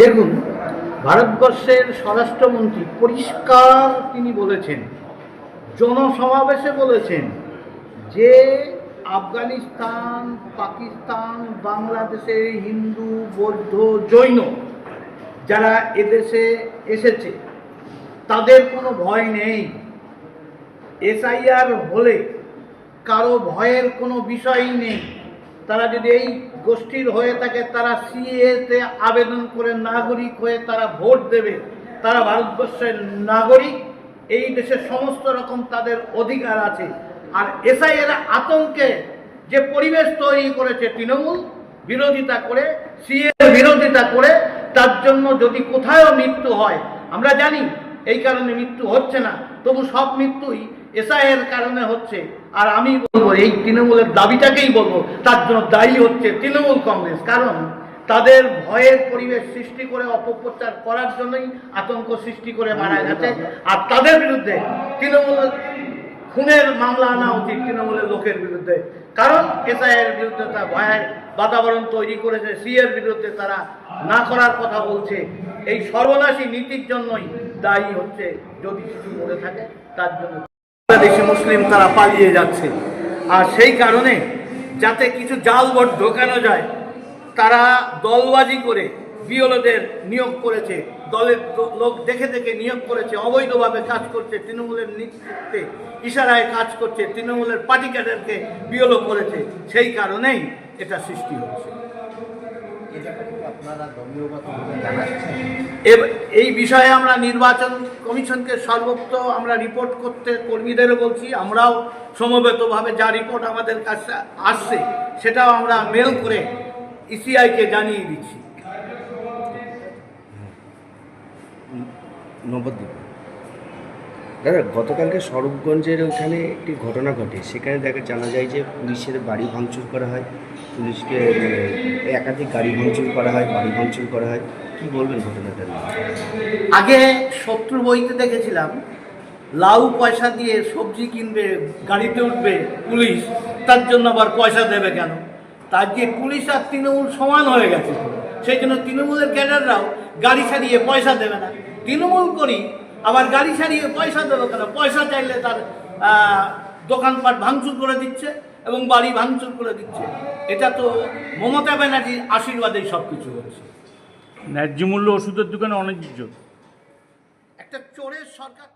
দেখুন, ভারতবর্ষের স্বরাষ্ট্রমন্ত্রী পরিষ্কার তিনি বলেছেন, জনসমাবেশে বলেছেন যে আফগানিস্তান, পাকিস্তান, বাংলাদেশের হিন্দু, বৌদ্ধ, জৈন যারা এদেশে এসেছে তাদের কোনো ভয় নেই। এসআইআর হলে কারো ভয়ের কোনো বিষয়ই নেই। তারা যদি এই গোষ্ঠীর হয়ে থাকে তারা সিএতে আবেদন করে নাগরিক হয়ে তারা ভোট দেবে। তারা ভারতবর্ষের নাগরিক, এই দেশের সমস্ত রকম তাদের অধিকার আছে। আর এসআইআর আতঙ্কে যে পরিবেশ তৈরি করেছে তৃণমূল, বিরোধিতা করে, সিএ বিরোধিতা করে, তার জন্য যদি কোথাও মৃত্যু হয়, আমরা জানি এই কারণে মৃত্যু হচ্ছে না, তবু সব মৃত্যুই এসআইয়ের কারণে হচ্ছে। আর আমি বলবো এই তৃণমূলের দাবিটাকেই বলবো, তার জন্য দায়ী হচ্ছে তৃণমূল কংগ্রেস। কারণ তাদের ভয়ের পরিবেশ সৃষ্টি করে অপপ্রচার করার জন্যই আতঙ্ক সৃষ্টি করে মারা গেছে। আর তাদের বিরুদ্ধে তৃণমূল খুনের মামলা আনা উচিত তৃণমূলের লোকের বিরুদ্ধে। কারণ এসআইয়ের বিরুদ্ধে তারা ভয়ের বাতাবরণ তৈরি করেছে, সিএর বিরুদ্ধে তারা না করার কথা বলছে। এই সর্বনাশী নীতির জন্যই দায়ী হচ্ছে। যদি কিছু মরে থাকে তার জন্য বাংলাদেশি মুসলিম তারা পালিয়ে যাচ্ছে। আর সেই কারণে যাতে কিছু জাল ভোট ঢোকানো যায়, তারা দলবাজি করে বিএলওদের নিয়োগ করেছে, দলের লোক দেখে দেখে নিয়োগ করেছে, অবৈধভাবে কাজ করছে, তৃণমূলের নেতৃত্বে ইশারায় কাজ করছে, তৃণমূলের পার্টি ক্যাডারকে বিএলও করেছে। সেই কারণেই এটা সৃষ্টি হচ্ছে। এই বিষয়ে আমরা নির্বাচন কমিশনকে সর্বত্র আমরা রিপোর্ট করতে কর্মীদেরও বলছি। আমরাও সমবেতভাবে যা রিপোর্ট আমাদের কাছে আসছে সেটাও আমরা মেল করে ইসিআইকে জানিয়ে দিচ্ছি। নবদ্বীপ দাদা, গতকালকে স্বরূপগঞ্জের ওখানে একটি ঘটনা ঘটে। সেখানে জানা যায় যে পুলিশের বাড়ি ভাঙচুর করা হয়, পুলিশকে একাধিক গাড়ি ভাঙচুর করা হয়, বাড়ি ভাঙচুর করা হয়। কি বলবেন ঘটনাটা নিয়ে? আগে শত্রু বইতে দেখেছিলাম, লাউ পয়সা দিয়ে সবজি কিনবে, গাড়িতে উঠবে পুলিশ, তার জন্য আবার পয়সা দেবে কেন? তার যে পুলিশ আর তৃণমূল সমান হয়ে গেছে, সেই জন্য তৃণমূলের ক্যাডাররাও গাড়ি ছাড়িয়ে পয়সা দেবে না। তৃণমূল করি আবার গাড়ি ছাড়িয়ে পয়সা দেবে কেন? পয়সা চাইলে তার দোকানপাট ভাঙচুর করে দিচ্ছে এবং বাড়ি ভাঙচুর করে দিচ্ছে। এটা তো মমতা ব্যানার্জির আশীর্বাদেই সব কিছু হচ্ছে। ন্যায্য মূল্য ওষুধের দোকানে অনেক একটা চোরের সরকার।